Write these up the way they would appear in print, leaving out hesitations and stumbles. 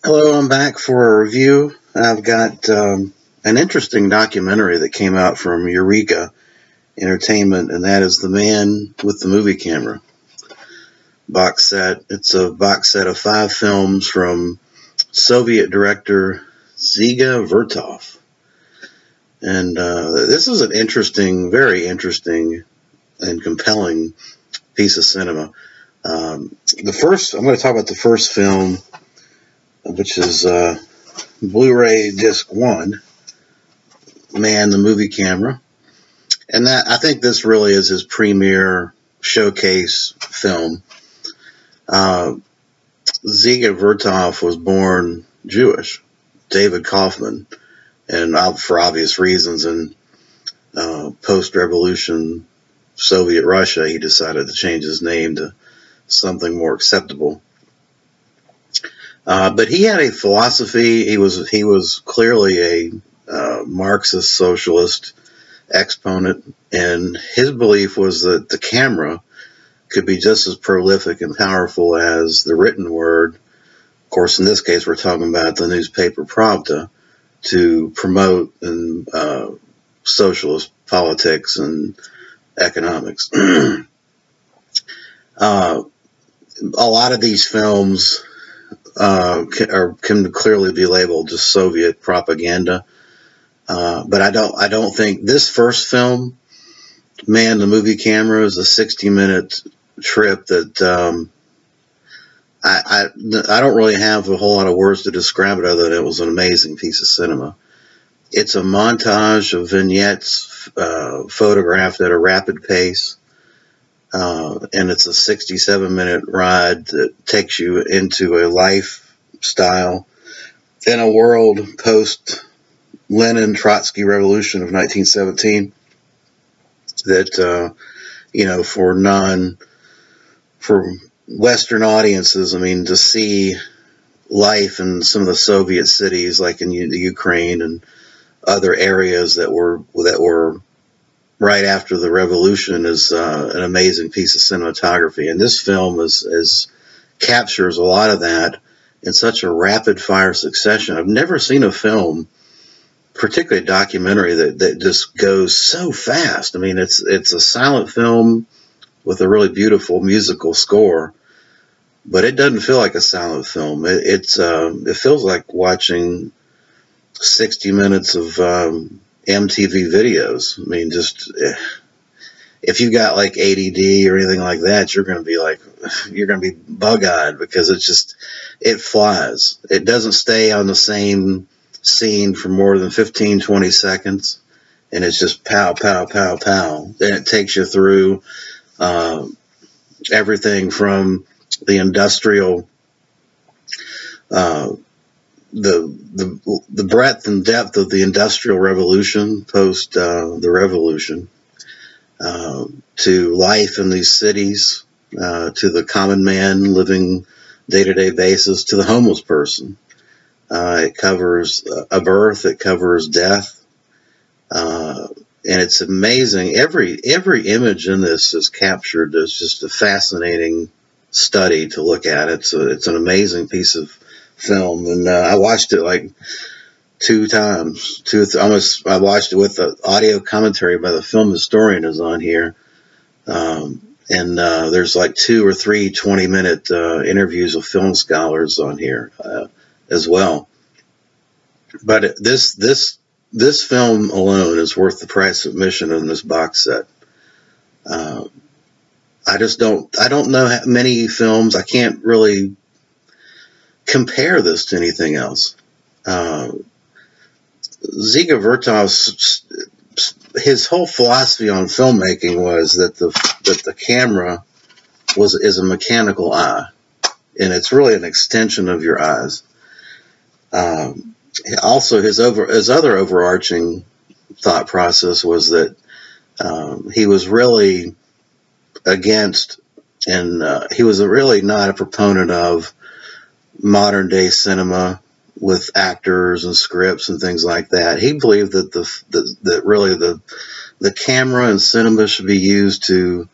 Hello, I'm back for a review. I've got an interesting documentary that came out from Eureka Entertainment, and that is The Man with the Movie Camera box set. It's a box set of 5 films from Soviet director Dziga Vertov. And this is an interesting, very interesting and compelling piece of cinema. I'm going to talk about the first film, which is Blu-ray Disc 1, Man the Movie Camera. And that, I think this really is his premier showcase film. Dziga Vertov was born Jewish, David Kaufman, and for obvious reasons in post-revolution Soviet Russia, he decided to change his name to something more acceptable. But he had a philosophy. He was clearly a Marxist socialist exponent, and his belief was that the camera could be just as prolific and powerful as the written word. Of course, in this case, we're talking about the newspaper Pravda, to promote socialist politics and economics. A lot of these films can clearly be labeled just Soviet propaganda, but I don't think this first film, Man the Movie Camera, is a 60-minute trip that I don't really have a whole lot of words to describe it other than it was an amazing piece of cinema. It's a montage of vignettes photographed at a rapid pace, and it's a 67-minute ride that takes you into a lifestyle in a world post-Lenin-Trotsky Revolution of 1917 that, for Western audiences, I mean, to see life in some of the Soviet cities, like in the Ukraine and other areas that were right after the revolution, is an amazing piece of cinematography. And this film captures a lot of that in such a rapid fire succession. I've never seen a film, particularly a documentary, that just goes so fast. I mean, it's a silent film with a really beautiful musical score, but it doesn't feel like a silent film. It feels like watching 60 minutes of MTV videos. I mean, just if you got like ADD or anything like that, you're going to be bug-eyed, because it flies. It doesn't stay on the same scene for more than 15-20 seconds, and it's just pow, pow, pow, pow. Then it takes you through everything from the industrial, the breadth and depth of the Industrial Revolution post the revolution, to life in these cities, to the common man living day-to-day basis, to the homeless person. It covers a birth, it covers death, and it's amazing. Every image in this is captured as just a fascinating study to look at. It's an amazing piece of film, and I watched it like 2 times. I watched it with the audio commentary by the film historian is on here, and there's like 2 or 3 20-minute interviews with film scholars on here as well. But this film alone is worth the price of admission in this box set. I don't know many films. I can't really compare this to anything else. Dziga Vertov's, his whole philosophy on filmmaking was that the camera is a mechanical eye, and it's really an extension of your eyes. Also, his other overarching thought process was that he was really against, and he was really not a proponent of modern day cinema with actors and scripts and things like that. He believed that the camera and cinema should be used to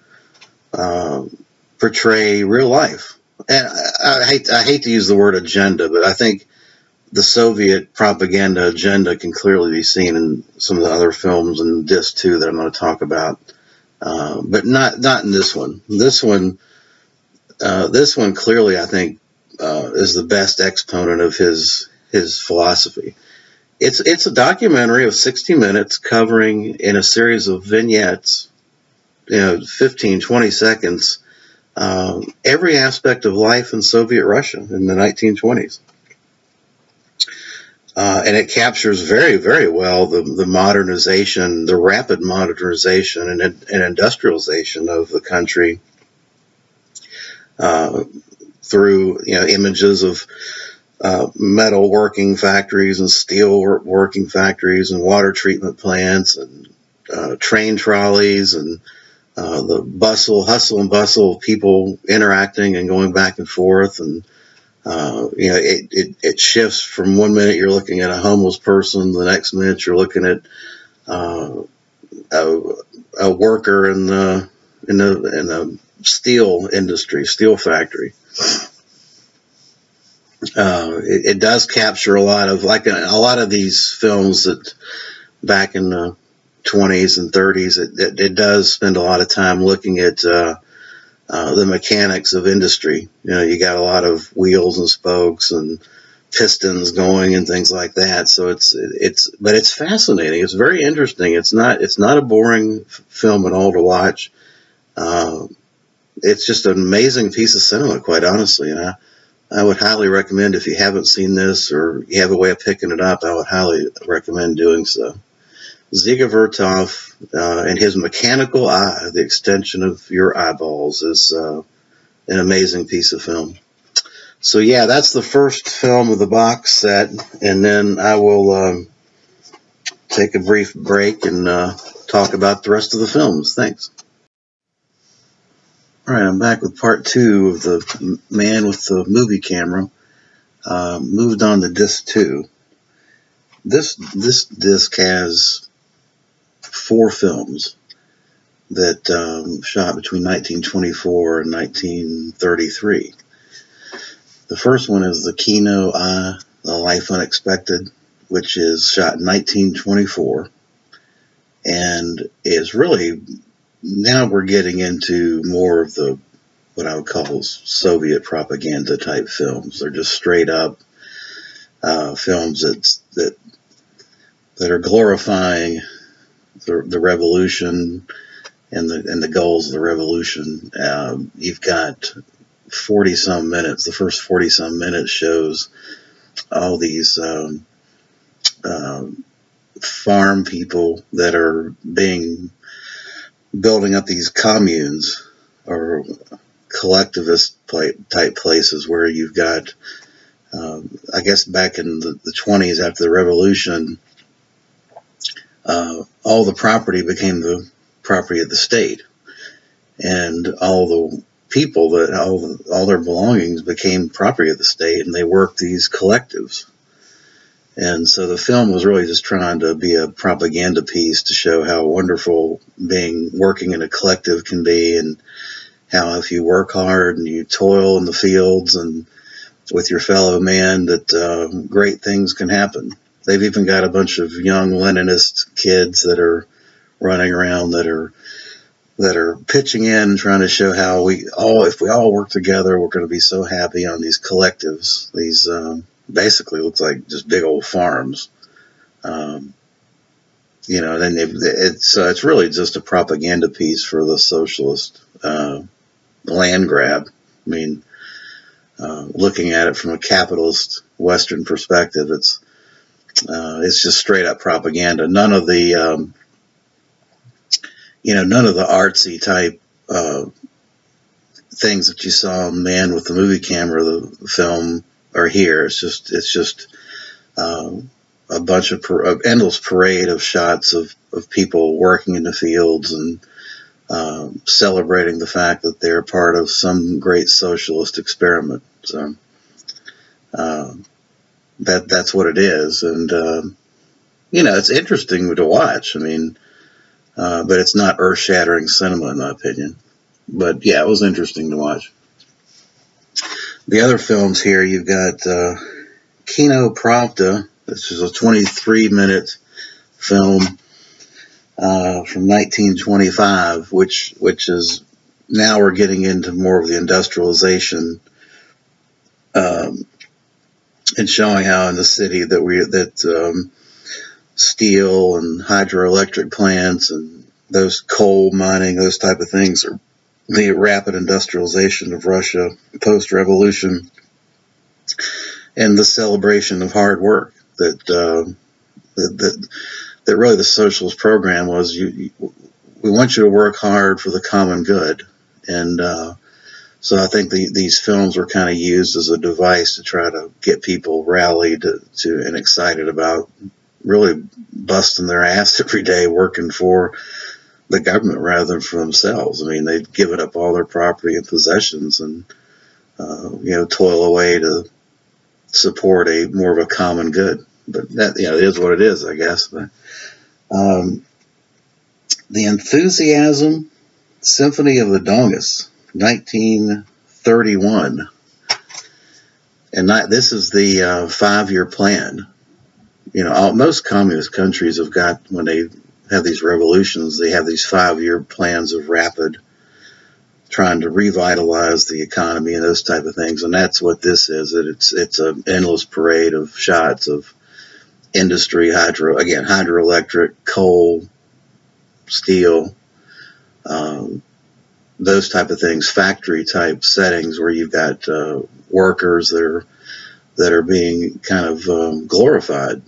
portray real life. And I hate to use the word agenda, but I think the Soviet propaganda agenda can clearly be seen in some of the other films in Disc 2 that I'm going to talk about, but not in this one. This one clearly, I think, is the best exponent of his philosophy. It's a documentary of 60 minutes covering in a series of vignettes, 15, 20 seconds, every aspect of life in Soviet Russia in the 1920s. And it captures very, very well the modernization, the rapid modernization and industrialization of the country through images of metal working factories and steel working factories and water treatment plants and train trolleys and the hustle and bustle of people interacting and going back and forth. And it shifts from one minute you're looking at a homeless person, the next minute you're looking at a worker in the steel industry, steel factory. It does capture a lot of these films that back in the 20s and 30s, it does spend a lot of time looking at the mechanics of industry. You got a lot of wheels and spokes and pistons going and things like that. So but it's fascinating. It's very interesting. It's not a boring film at all to watch. It's just an amazing piece of cinema, quite honestly. And I would highly recommend, if you haven't seen this or you have a way of picking it up, I would highly recommend doing so. Dziga Vertov and his mechanical eye, the extension of your eyeballs, is an amazing piece of film. So yeah, that's the first film of the box set, and then I will take a brief break and talk about the rest of the films. Thanks. All right, I'm back with part 2 of the Man with the Movie Camera. Moved on to disc 2. This disc has 4 films that shot between 1924 and 1933. The first one is the Kino A Life Unexpected, which is shot in 1924, and is really, now we're getting into more of the what I would call Soviet propaganda type films. They're just straight up films that are glorifying the revolution and the goals of the revolution. You've got 40-some minutes. The first 40-some minutes shows all these farm people that are building up these communes or collectivist type places where you've got, I guess back in the 20s after the revolution, all the property became the property of the state, and all the people that all their belongings became property of the state, and they worked these collectives. And so the film was really just trying to be a propaganda piece to show how wonderful working in a collective can be, and how if you work hard and you toil in the fields and with your fellow man, that great things can happen. They've even got a bunch of young Leninist kids that are running around that are pitching in, trying to show how if we all work together, we're going to be so happy on these collectives. These basically looks like just big old farms. Then it's really just a propaganda piece for the socialist land grab. I mean, looking at it from a capitalist Western perspective, it's just straight up propaganda. None of the artsy type things that you saw in Man with the Movie Camera, the film, are here. It's just a bunch of endless parade of shots of people working in the fields and celebrating the fact that they're part of some great socialist experiment. So that's what it is, and it's interesting to watch. I mean, but it's not earth-shattering cinema in my opinion. But yeah, it was interesting to watch. The other films here, you've got Kino Pravda. This is a 23-minute film from 1925, which is now we're getting into more of the industrialization and showing how in the city that steel and hydroelectric plants and those coal mining, those type of things, are the rapid industrialization of Russia post-revolution and the celebration of hard work that really the socialist program was. We want you to work hard for the common good, and so I think these films were kind of used as a device to try to get people rallied to and excited about really busting their ass every day working for the government rather than for themselves. I mean, they'd given up all their property and possessions and toil away to support more of a common good. But that, it is what it is, I guess. But The Enthusiasm, Symphony of the Dongus, 1931. And this is the 5-year plan. Most communist countries have got, when they have these revolutions, they have these 5-year plans of rapid, trying to revitalize the economy and those type of things. And that's what this is. It's an endless parade of shots of industry, hydroelectric, coal, steel, those type of things, factory type settings where you've got workers that are being kind of glorified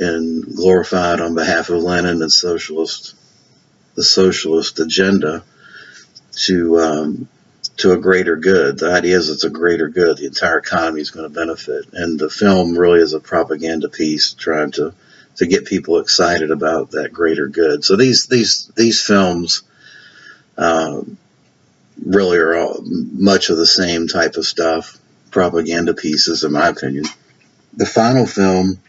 on behalf of Lenin and the socialist agenda to a greater good. The idea is it's a greater good. The entire economy is going to benefit, and the film really is a propaganda piece trying to get people excited about that greater good. So these films really are all much of the same type of stuff, propaganda pieces, in my opinion. The final film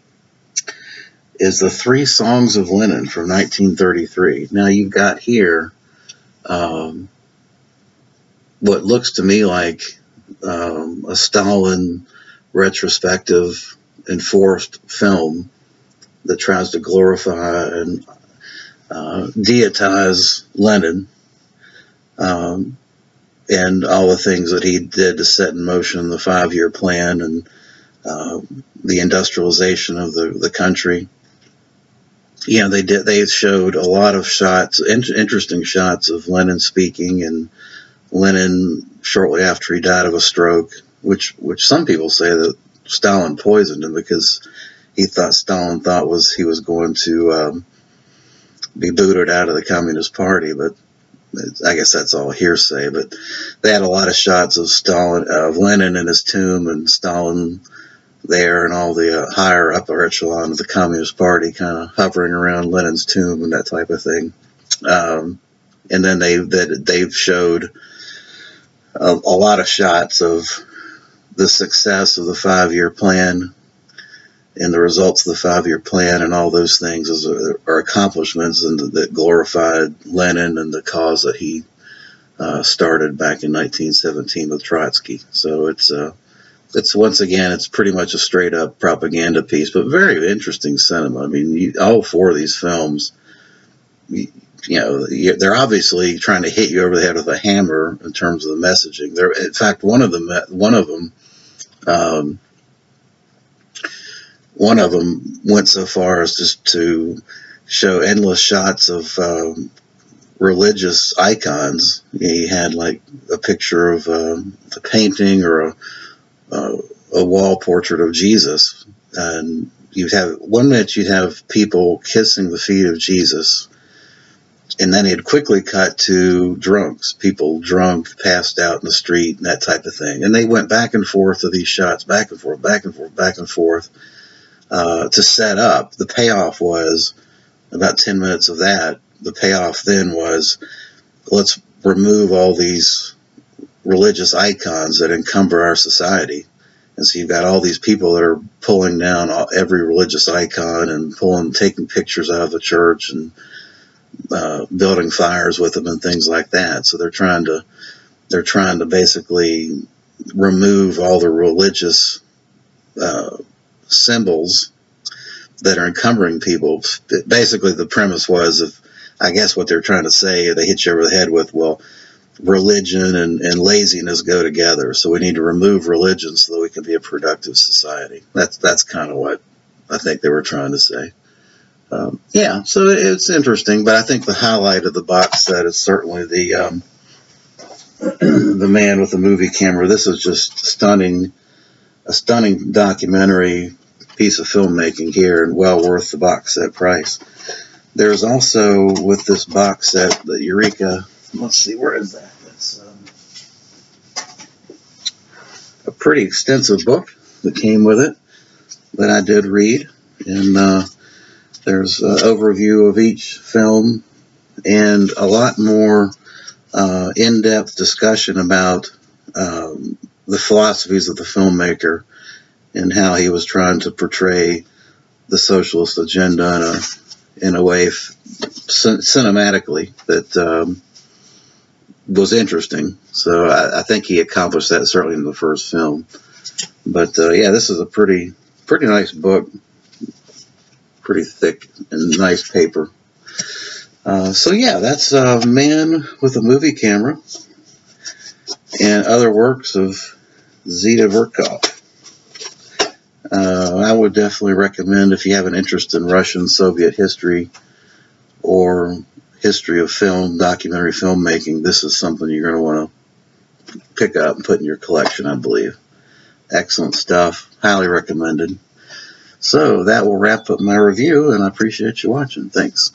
is The 3 Songs of Lenin from 1933. Now you've got here what looks to me like a Stalin retrospective enforced film that tries to glorify and deitize Lenin and all the things that he did to set in motion the 5-year plan and the industrialization of the country. They showed a lot of shots, interesting shots of Lenin speaking, and Lenin shortly after he died of a stroke, which some people say that Stalin poisoned him because Stalin thought he was going to be booted out of the Communist Party, but I guess that's all hearsay. But they had a lot of shots of Lenin in his tomb, and Stalin there, and all the higher upper echelon of the Communist Party kind of hovering around Lenin's tomb and that type of thing. And then they've showed a lot of shots of the success of the 5-year plan and the results of the 5-year plan, and all those things are accomplishments that glorified Lenin and the cause that he started back in 1917 with Trotsky. So it's once again, it's pretty much a straight up propaganda piece, but very interesting cinema. I mean, all 4 of these films, they're obviously trying to hit you over the head with a hammer in terms of the messaging. In fact, one of them went so far as just to show endless shots of religious icons. He had like a picture of a painting or a wall portrait of Jesus, and you'd have 1 minute you'd have people kissing the feet of Jesus, and then he'd quickly cut to drunks, people drunk, passed out in the street, and that type of thing. And they went back and forth to these shots, back and forth, back and forth, back and forth, to set up. The payoff was about 10 minutes of that. The payoff then was, let's remove all these religious icons that encumber our society. And so you've got all these people that are pulling down every religious icon and taking pictures out of the church and building fires with them and things like that. So they're trying to basically remove all the religious symbols that are encumbering people. Basically, the premise was, I guess what they're trying to say, they hit you over the head with, well, religion and laziness go together, so we need to remove religion so that we can be a productive society. That's kind of what I think they were trying to say. Yeah, so it's interesting, but I think the highlight of the box set is certainly the man with the movie camera. This is just a stunning documentary piece of filmmaking here, and well worth the box set price. There's also, with this box set, the Eureka, let's see, where is that? It's a pretty extensive book that came with it that I did read, and there's an overview of each film and a lot more in-depth discussion about the philosophies of the filmmaker and how he was trying to portray the socialist agenda in a way cinematically that was interesting. So I think he accomplished that certainly in the first film. But yeah, this is a pretty nice book, pretty thick and nice paper. So yeah, that's Man with a Movie Camera and other works of Zita Vertov. I would definitely recommend, if you have an interest in Russian Soviet history or history of film, documentary filmmaking, this is something you're going to want to pick up and put in your collection, I believe. Excellent stuff. Highly recommended. So that will wrap up my review, and I appreciate you watching. Thanks.